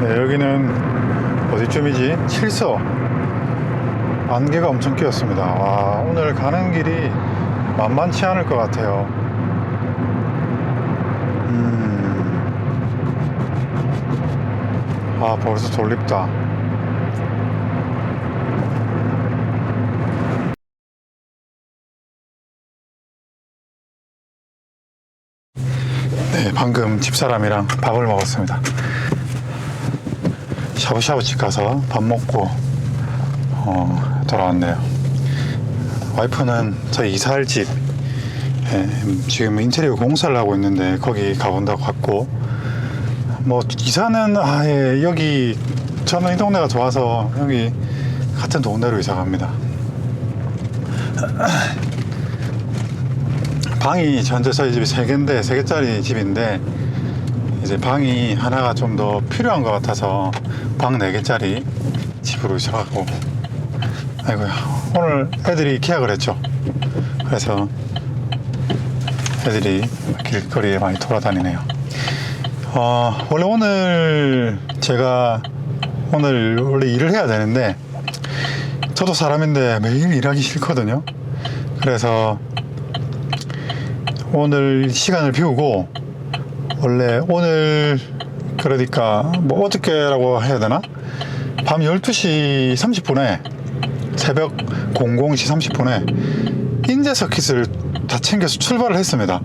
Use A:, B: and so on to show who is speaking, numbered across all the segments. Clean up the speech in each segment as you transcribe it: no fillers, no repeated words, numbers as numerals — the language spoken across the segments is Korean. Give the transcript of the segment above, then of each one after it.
A: 네, 여기는 어디쯤이지? 칠서. 안개가 엄청 끼었습니다. 와, 오늘 가는 길이 만만치 않을 것 같아요. 아, 벌써 졸립다. 네, 방금 집사람이랑 밥을 먹었습니다. 샤브샤브집 가서 밥 먹고 돌아왔네요. 와이프는 저희 이사할 집, 지금 인테리어 공사를 하고 있는데 거기 가본다고 갔고, 뭐 이사는 여기 저는 이 동네가 좋아서 여기 같은 동네로 이사 갑니다. 방이 현재 저희 집이 3개인데 3개짜리 집인데 이제 방이 하나가 좀 더 필요한 것 같아서 방 4개짜리 집으로 이사 가고, 아이고야, 오늘 애들이 계약을 했죠. 그래서 애들이 길거리에 많이 돌아다니네요. 원래 오늘 제가 원래 일을 해야 되는데 저도 사람인데 매일 일하기 싫거든요. 그래서 오늘 시간을 비우고, 원래 오늘 그러니까 뭐 어저께라고 해야 되나? 밤 12시 30분에 새벽 00시 30분에 인제 서킷을 다 챙겨서 출발을 했습니다.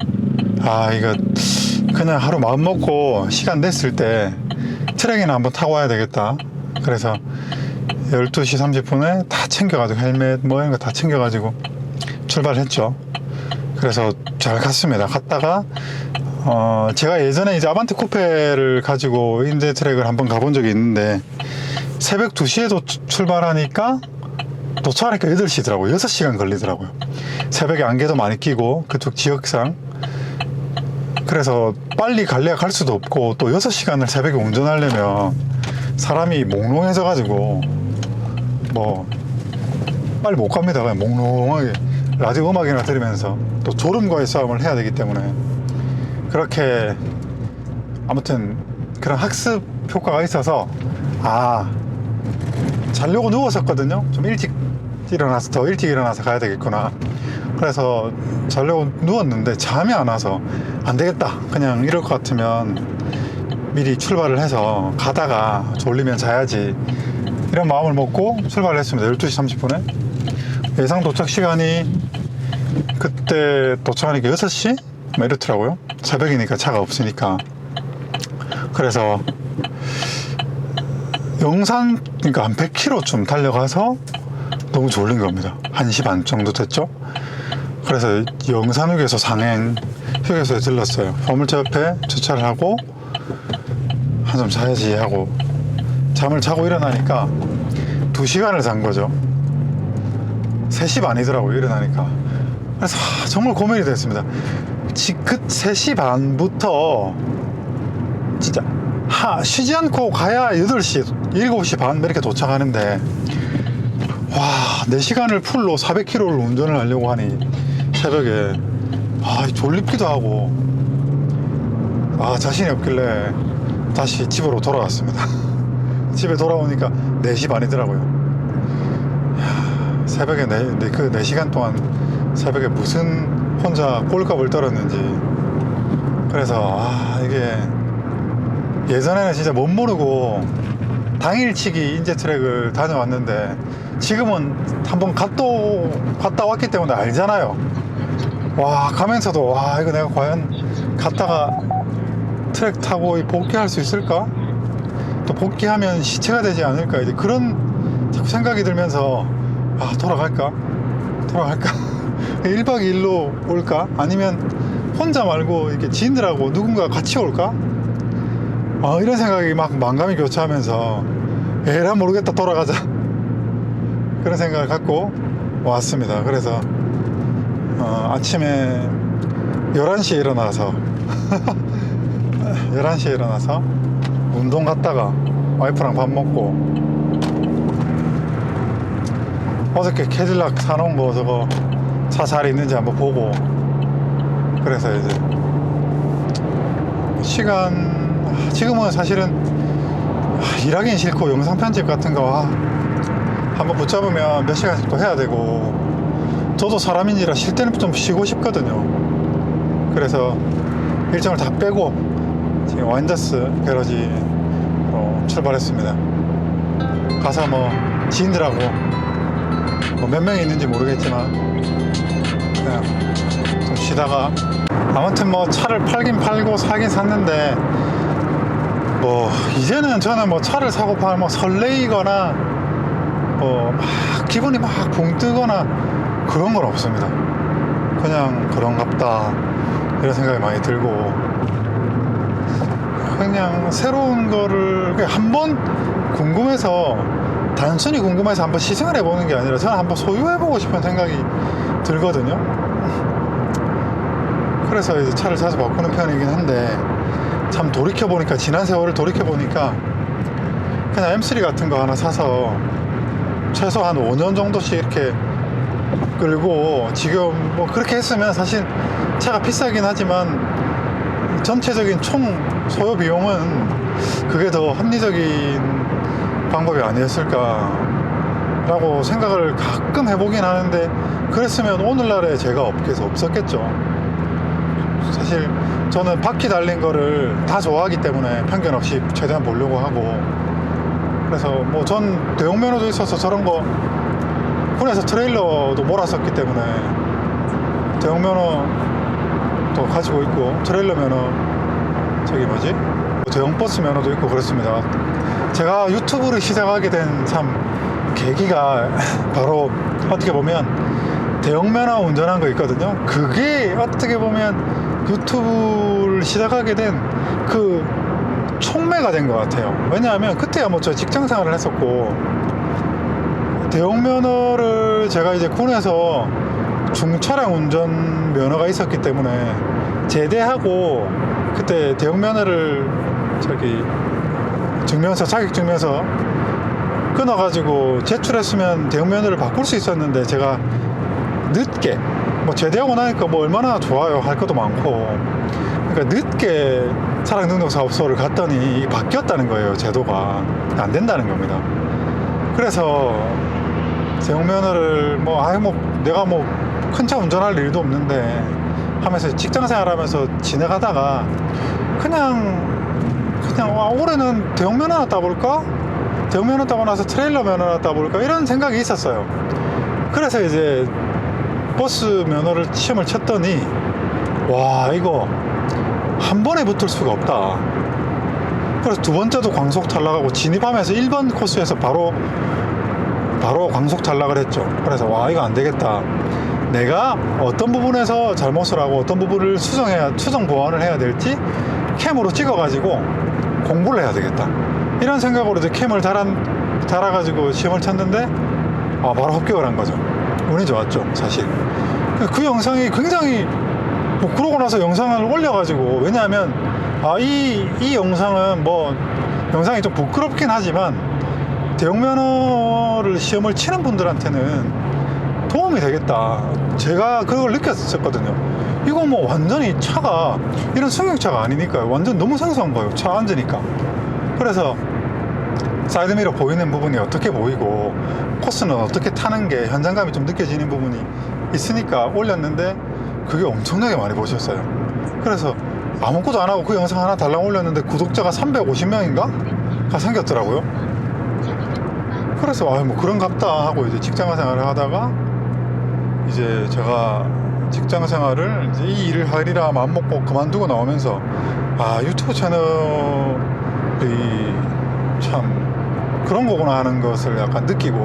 A: 이거 그냥 하루 마음 먹고 시간 냈을 때 트랙이나 한번 타고 와야 되겠다. 그래서 12시 30분에 다 챙겨가지고 헬멧 뭐 이런 거 다 챙겨가지고 출발했죠. 그래서 잘 갔습니다. 갔다가 제가 예전에 이제 아반떼 쿠페를 가지고 인제 트랙을 한번 가본 적이 있는데 새벽 2시에도 출발하니까 도착하니까 8시더라고요. 6시간 걸리더라고요. 새벽에 안개도 많이 끼고 그쪽 지역상. 그래서 빨리 갈래야 갈 수도 없고, 또 6시간을 새벽에 운전하려면 사람이 몽롱해져 가지고 뭐 빨리 못 갑니다. 그냥 몽롱하게 라디오 음악이나 들으면서 또 졸음과의 싸움을 해야 되기 때문에, 그렇게 아무튼 그런 학습 효과가 있어서 자려고 누웠었거든요. 좀 더 일찍 일어나서 가야 되겠구나. 그래서 자려고 누웠는데 잠이 안 와서 안 되겠다, 그냥 이럴 것 같으면 미리 출발을 해서 가다가 졸리면 자야지, 이런 마음을 먹고 출발을 했습니다. 12시 30분에 예상 도착 시간이 그때 도착하니까 6시? 뭐 이렇더라고요. 새벽이니까 차가 없으니까. 그래서 영산, 그러니까 한 100km쯤 달려가서 너무 졸린 겁니다. 1시 반 정도 됐죠. 그래서 영산휴게소 상행 휴게소에 들렀어요. 화물차 옆에 주차를 하고 한숨 자야지 하고 잠을 자고 일어나니까 2시간을 잔 거죠. 3시 반이더라고요, 일어나니까. 그래서 정말 고민이 됐습니다. 그 3시 반부터 진짜 쉬지 않고 가야 8시, 7시 반 이렇게 도착하는데, 4시간을 풀로 400km를 운전을 하려고 하니 새벽에 졸립기도 하고 자신이 없길래 다시 집으로 돌아왔습니다. 집에 돌아오니까 4시 반이더라고요. 새벽에 그 4시간 동안 새벽에 무슨 혼자 꼴값을 떨었는지. 그래서 이게 예전에는 진짜 못 모르고 당일치기 인제 트랙을 다녀왔는데, 지금은 한번 갔다 왔기 때문에 알잖아요. 가면서도 이거 내가 과연 갔다가 트랙 타고 복귀할 수 있을까? 또 복귀하면 시체가 되지 않을까? 이제 그런 자꾸 생각이 들면서 돌아갈까? 1박 2일로 올까? 아니면 혼자 말고 이렇게 지인들하고 누군가 같이 올까? 이런 생각이 막 만감이 교차하면서 에라 모르겠다, 돌아가자, 그런 생각을 갖고 왔습니다. 그래서 아침에 11시에 일어나서 11시에 일어나서 운동 갔다가 와이프랑 밥 먹고, 어저께 캐딜락 사놓은 거 저거 차 잘 있는지 한번 보고, 그래서 이제 지금은 사실은 일하긴 싫고 영상 편집 같은 거 한번 붙잡으면 몇 시간씩 또 해야 되고, 저도 사람인지라 쉴 때는 좀 쉬고 싶거든요. 그래서 일정을 다 빼고 지금 와인더스 게러지로 출발했습니다. 가서 뭐 지인들하고 뭐 몇 명이 있는지 모르겠지만 그냥 좀 쉬다가, 아무튼 뭐 차를 팔긴 팔고 사긴 샀는데, 뭐 이제는 저는 뭐 차를 사고 팔면 뭐 설레이거나 뭐 막 기분이 막 붕 뜨거나 그런 건 없습니다. 그냥 그런갑다 이런 생각이 많이 들고, 그냥 새로운 거를 한번 궁금해서, 단순히 궁금해서 한번 시승을 해보는 게 아니라 저는 한번 소유해보고 싶은 생각이 들거든요. 그래서 이제 차를 자주 바꾸는 편이긴 한데, 참 돌이켜보니까, 지난 세월을 돌이켜보니까 그냥 M3 같은 거 하나 사서 최소 한 5년 정도씩 이렇게 끌고, 지금 뭐 그렇게 했으면 사실 차가 비싸긴 하지만 전체적인 총 소요 비용은 그게 더 합리적인 방법이 아니었을까 라고 생각을 가끔 해보긴 하는데, 그랬으면 오늘날에 제가 업계에서 없었겠죠. 사실 저는 바퀴 달린 거를 다 좋아하기 때문에 편견 없이 최대한 보려고 하고, 그래서 뭐 전 대형면허도 있어서 저런 거 군에서 트레일러도 몰았었기 때문에 대형면허도 가지고 있고, 트레일러 면허, 저기 뭐지, 대형 버스 면허도 있고 그렇습니다. 제가 유튜브를 시작하게 된 참 계기가 바로 어떻게 보면 대형면허 운전한 거 있거든요. 그게 어떻게 보면 유튜브를 시작하게 된 그 촉매가 된 것 같아요. 왜냐하면 그때야 뭐 저 직장 생활을 했었고, 대형면허를 제가 이제 군에서 중차량 운전 면허가 있었기 때문에 제대하고 그때 대형면허를 저기 증명서, 자격증명서 끊어가지고 제출했으면 대형면허를 바꿀 수 있었는데, 제가 늦게, 뭐 제대하고 나니까 뭐 얼마나 좋아요, 할 것도 많고, 그러니까 늦게 차량 등록 사업소를 갔더니 이게 바뀌었다는 거예요. 제도가 안 된다는 겁니다. 그래서 대형면허를 뭐 아예 뭐 내가 뭐 큰 차 운전할 일도 없는데 하면서 직장생활 하면서 지내가다가 그냥 올해는 대형면허 하나 따볼까? 대형면허 따고 나서 트레일러 면허 하나 따볼까? 이런 생각이 있었어요. 그래서 이제 버스 면허를 시험을 쳤더니, 와, 이거 한 번에 붙을 수가 없다. 그래서 두 번째도 광속 탈락하고, 진입하면서 1번 코스에서 바로 광속 탈락을 했죠. 그래서 와, 이거 안 되겠다. 내가 어떤 부분에서 잘못을 하고 어떤 부분을 수정 보완을 해야 될지 캠으로 찍어가지고 공부를 해야 되겠다. 이런 생각으로 이제 캠을 달아가지고 시험을 쳤는데, 바로 합격을 한 거죠. 운이 좋았죠, 사실. 그 영상이 굉장히, 뭐 그러고 나서 영상을 올려가지고, 왜냐하면 이 영상은 뭐 영상이 좀 부끄럽긴 하지만 대형면허를 시험을 치는 분들한테는 도움이 되겠다. 제가 그걸 느꼈었거든요. 이거 뭐 완전히 차가 이런 승용차가 아니니까요. 완전 너무 생소한 거예요, 차 앉으니까. 그래서 사이드미러 보이는 부분이 어떻게 보이고 코스는 어떻게 타는 게 현장감이 좀 느껴지는 부분이 있으니까 올렸는데, 그게 엄청나게 많이 보셨어요. 그래서 아무것도 안 하고 그 영상 하나 달랑 올렸는데 구독자가 350명인가? 생겼더라고요. 그래서 뭐 그런갑다 하고 이제 직장 생활을 하다가, 이제 제가 직장 생활을 이제 이 일을 하리라 마음먹고 그만두고 나오면서, 유튜브 채널이 참 그런 거구나 하는 것을 약간 느끼고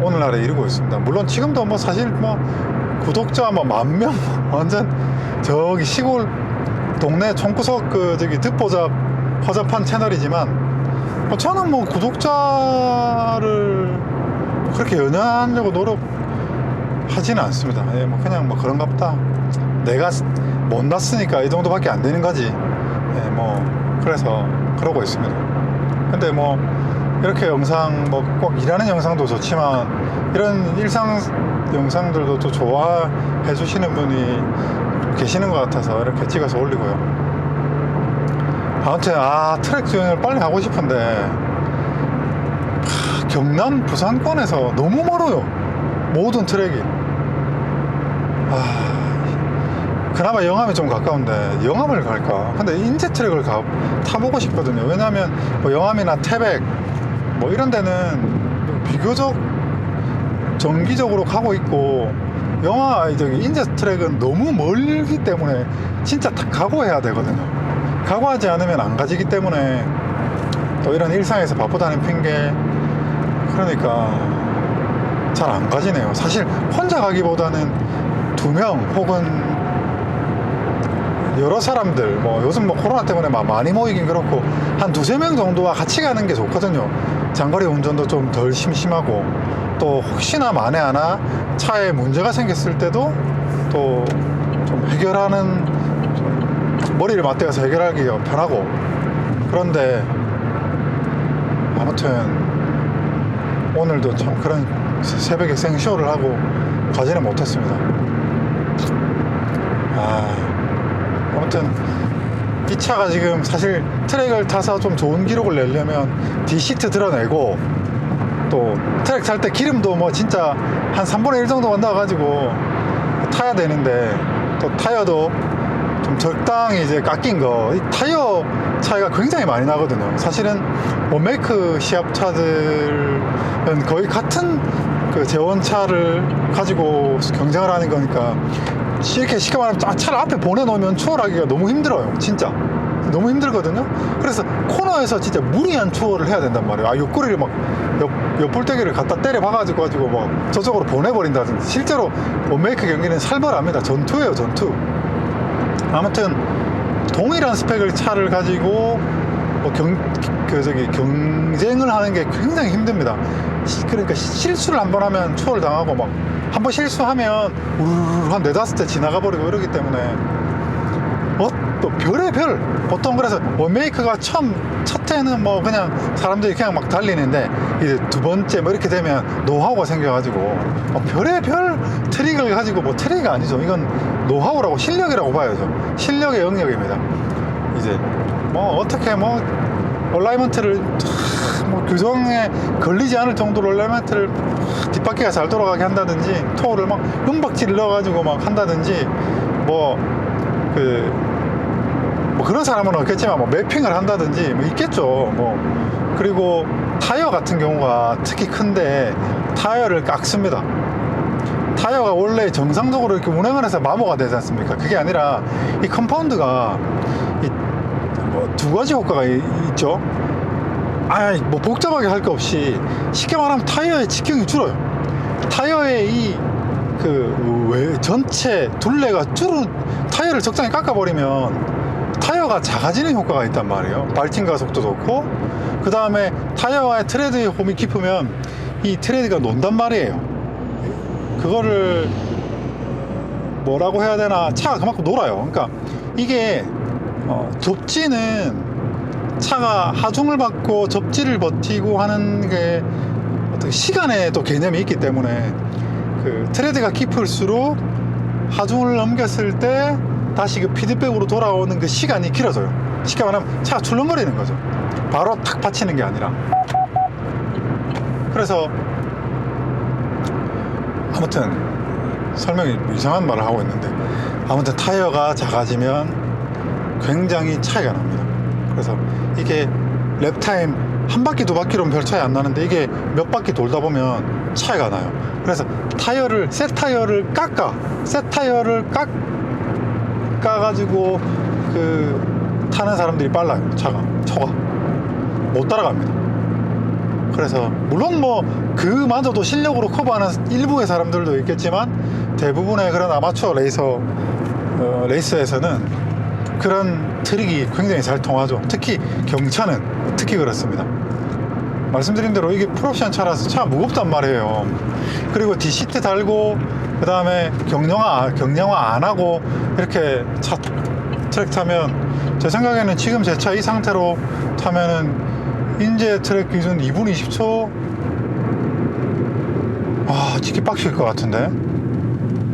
A: 오늘날에 이르고 있습니다. 물론 지금도 뭐 사실 뭐 구독자 뭐 10,000명 완전 저기 시골 동네 총구석 저기 듣보잡 허접한 채널이지만, 저는 뭐 구독자를 그렇게 연연하려고 노력하지는 않습니다. 뭐 그냥 뭐 그런갑다. 내가 못 났으니까 이 정도밖에 안 되는 거지. 뭐 그래서 그러고 있습니다. 근데 뭐 이렇게 영상, 뭐 꼭 일하는 영상도 좋지만 이런 일상 영상들도 또 좋아해 주시는 분이 계시는 것 같아서 이렇게 찍어서 올리고요. 아무튼 트랙 주행을 빨리 하고 싶은데 경남 부산권에서 너무 멀어요, 모든 트랙이. 그나마 영암이 좀 가까운데 영암을 갈까? 근데 인제 트랙을 타보고 싶거든요. 왜냐하면 뭐 영암이나 태백 뭐 이런 데는 비교적 정기적으로 가고 있고, 저기 인제 트랙은 너무 멀기 때문에 진짜 다 각오해야 되거든요. 각오하지 않으면 안 가지기 때문에 또 이런 일상에서 바쁘다는 핑계, 그러니까 잘 안 가지네요. 사실 혼자 가기보다는 2명 혹은 여러 사람들, 뭐 요즘 뭐 코로나 때문에 막 많이 모이긴 그렇고 한 2-3명 정도와 같이 가는 게 좋거든요. 장거리 운전도 좀 덜 심심하고, 또 혹시나 만에 하나 차에 문제가 생겼을 때도 또 좀 해결하는, 좀 머리를 맞대어서 해결하기가 편하고. 그런데 아무튼 오늘도 참 그런 새벽에 생쇼를 하고 가지는 못했습니다. 아무튼 이 차가 지금 사실 트랙을 타서 좀 좋은 기록을 내려면 D시트 드러내고, 또 트랙 탈 때 기름도 뭐 진짜 한 3분의 1 정도만 넣어가지고 타야 되는데, 또 타이어도 좀 적당히 이제 깎인 거, 이 타이어 차이가 굉장히 많이 나거든요. 사실은 원메이크 시합차들은 거의 같은 그 재원차를 가지고 경쟁을 하는 거니까, 이렇게 쉽게 말하면 차를 앞에 보내놓으면 추월하기가 너무 힘들어요. 진짜 너무 힘들거든요. 그래서 코너에서 진짜 무리한 추월을 해야 된단 말이에요. 옆구리를 막 옆볼때기를 갖다 때려 박아가지고 막 저쪽으로 보내버린다든지. 실제로 원메이크 경기는 살벌합니다. 전투예요, 전투. 아무튼 동일한 스펙을 차를 가지고 뭐 경쟁을 하는 게 굉장히 힘듭니다. 그러니까 실수를 한번 하면 추월 당하고, 막 한번 실수하면 우르르 한 4-5대 지나가 버리고 이러기 때문에 또 별의 별. 보통 그래서 원메이크가 첫 해는 뭐 그냥 사람들이 그냥 막 달리는데, 이제 2번째 뭐 이렇게 되면 노하우가 생겨가지고 별의 별 트릭을 가지고, 뭐 트릭이 아니죠, 이건 노하우라고, 실력이라고 봐야죠. 실력의 영역입니다. 이제 뭐 어떻게 뭐 얼라이먼트를 뭐 규정에 걸리지 않을 정도로 얼라이먼트를 뒷바퀴가 잘 돌아가게 한다든지, 토어를 막 은박지를 넣어가지고 막 한다든지, 뭐 그런 사람은 없겠지만 뭐 매핑을 한다든지 뭐 있겠죠. 뭐 그리고 타이어 같은 경우가 특히 큰데 타이어를 깎습니다. 타이어가 원래 정상적으로 이렇게 운행을 해서 마모가 되지 않습니까? 그게 아니라 이 컴파운드가 뭐 2가지 효과가 있죠. 뭐 복잡하게 할 거 없이 쉽게 말하면 타이어의 직경이 줄어요. 타이어의 전체 둘레가 타이어를 적당히 깎아버리면 타이어가 작아지는 효과가 있단 말이에요. 발팅 가속도 좋고, 그 다음에 타이어와의 트레드의 홈이 깊으면 이 트레드가 논단 말이에요. 그거를 뭐라고 해야 되나, 차가 그만큼 놀아요. 그러니까 이게 접지는 차가 하중을 받고 접지를 버티고 하는 게 어떤 시간의 또 개념이 있기 때문에, 그 트레드가 깊을수록 하중을 넘겼을 때 다시 그 피드백으로 돌아오는 그 시간이 길어져요. 쉽게 말하면 차가 출렁거리는 거죠. 바로 탁 받치는 게 아니라. 그래서 아무튼 설명이 이상한 말을 하고 있는데, 아무튼 타이어가 작아지면 굉장히 차이가 납니다. 그래서 이게 랩타임 1바퀴 2바퀴로는 별 차이 안 나는데, 이게 몇 바퀴 돌다 보면 차이가 나요. 그래서 새 타이어를 깎아가지고 타는 사람들이 빨라요. 초가 못 따라갑니다. 그래서 물론 뭐 그마저도 실력으로 커버하는 일부의 사람들도 있겠지만, 대부분의 그런 아마추어 레이스에서는 그런 트릭이 굉장히 잘 통하죠. 특히 경차는 특히 그렇습니다. 말씀드린 대로 이게 풀옵션 차라서 차가 무겁단 말이에요. 그리고 D시트 달고, 그 다음에 경량화 안 하고 이렇게 트랙 타면, 제 생각에는 지금 제 차 이 상태로 타면은 인제 트랙 기준 2분 20초 찍기 빡칠 것 같은데,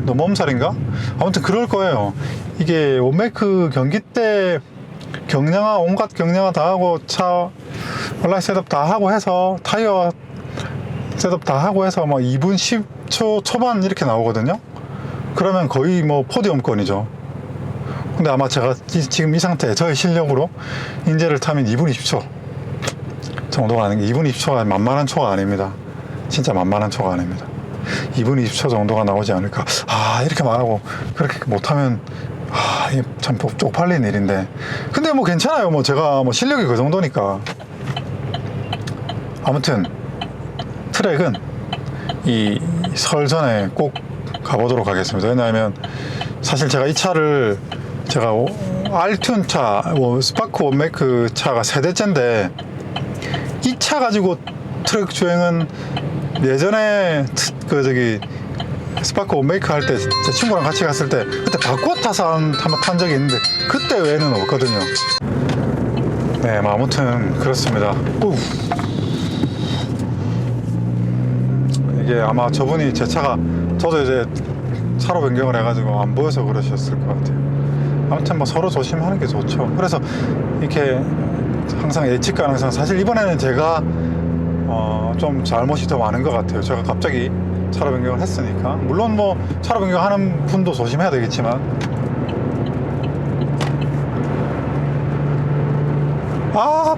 A: 너무 엄살인가? 아무튼 그럴 거예요. 이게 원메이크 경기 때 경량화, 온갖 경량화 다 하고, 차 온라인 셋업 다 하고 해서, 타이어 셋업 다 하고 해서 뭐 2분 10초 초반 이렇게 나오거든요. 그러면 거의 뭐 포디움권이죠. 근데 아마 제가 지금 이 상태, 저의 실력으로 인제를 타면 2분 20초 정도가 아닌 게, 2분 20초가 만만한 초가 아닙니다. 진짜 만만한 초가 아닙니다. 2분 20초 정도가 나오지 않을까. 이렇게 말하고 그렇게 못하면 이게 참 쪽팔린 일인데, 근데 뭐 괜찮아요. 뭐 제가 뭐 실력이 그 정도니까. 아무튼 트랙은 이 설 전에 꼭 가보도록 하겠습니다. 왜냐하면 사실 제가 이 차를, 제가 알튠 차, 스파크 온메이크 차가 세대째인데, 이 차 가지고 트랙 주행은 예전에 스파크 온메이크 할 때 제 친구랑 같이 갔을 때 그때 바꿔 타서 한번 탄 적이 있는데, 그때 외에는 없거든요. 네, 뭐 아무튼 그렇습니다. 이게 아마 저분이 제 차가, 저도 이제 차로 변경을 해가지고 안 보여서 그러셨을 것 같아요. 아무튼 뭐 서로 조심하는 게 좋죠. 그래서 이렇게 항상 예측 가능성, 사실 이번에는 제가 좀 잘못이 더 많은 것 같아요. 제가 갑자기 차로 변경을 했으니까. 물론 뭐 차로 변경하는 분도 조심해야 되겠지만,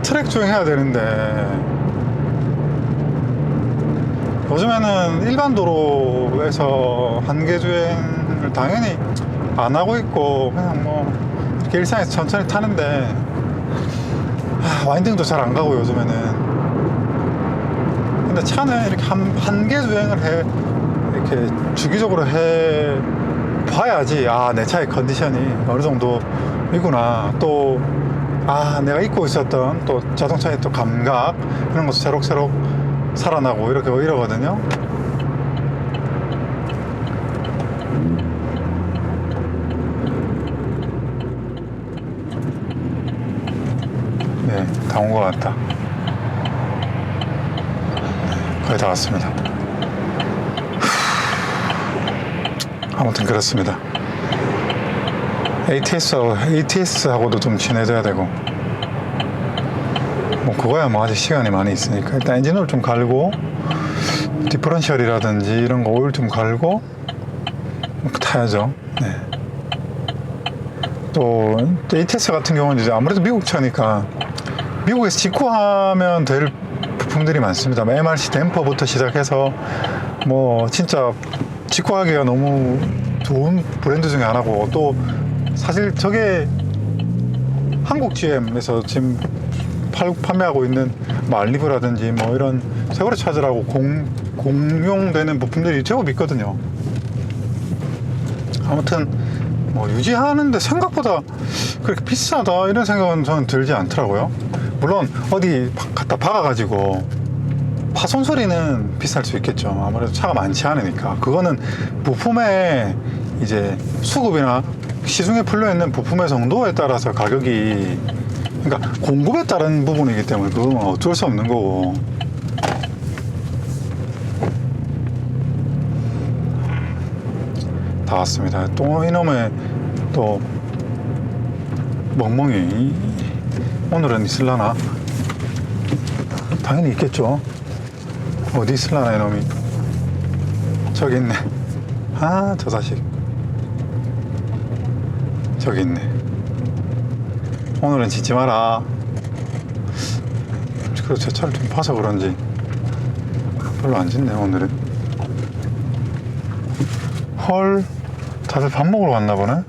A: 트랙 주행해야 되는데 요즘에는 일반 도로에서 한계 주행을 당연히 안 하고 있고, 그냥 뭐 이렇게 일상에서 천천히 타는데, 와인딩도 잘 안 가고 요즘에는. 근데 차는 이렇게 한계 주행을 이렇게 주기적으로 해 봐야지, 내 차의 컨디션이 어느 정도이구나, 또 내가 잊고 있었던 또 자동차의 또 감각, 그런 것도 새록새록 살아나고 이러거든요. 네, 다 온 것 같다. 거의 다 왔습니다. 아무튼 그렇습니다. ATS하고도 좀 친해져야 되고, 뭐 그거야 뭐 아직 시간이 많이 있으니까 일단 엔진오일 좀 갈고, 디퍼런셜이라든지 이런 거 오일 좀 갈고 타야죠. 네. 또 ATS 같은 경우는 이제 아무래도 미국 차니까 미국에서 직구하면 될 부품들이 많습니다. MRC 댐퍼부터 시작해서 뭐 진짜 직구하기가 너무 좋은 브랜드 중에 하나고, 또 사실 저게 한국 GM에서 지금 판매하고 있는 뭐 알리브라든지 뭐 이런 세월호 차저라고 공용되는 부품들이 제법 있거든요. 아무튼 뭐 유지하는데 생각보다 그렇게 비싸다 이런 생각은 저는 들지 않더라고요. 물론 어디 갖다 박아가지고 파손 소리는 비쌀 수 있겠죠. 아무래도 차가 많지 않으니까. 그거는 부품의 이제 수급이나 시중에 풀려있는 부품의 정도에 따라서 가격이, 그러니까 공급에 따른 부분이기 때문에 그건 어쩔 수 없는 거고. 다 왔습니다. 또 이놈의 또 멍멍이 오늘은 있을라나? 당연히 있겠죠. 어디 있을라나 이놈이. 저기 있네. 저 자식 저기 있네. 오늘은 짖지 마라. 그래도 제 차를 좀 봐서 그런지 별로 안 짖네 오늘은. 헐, 다들 밥 먹으러 갔나 보네.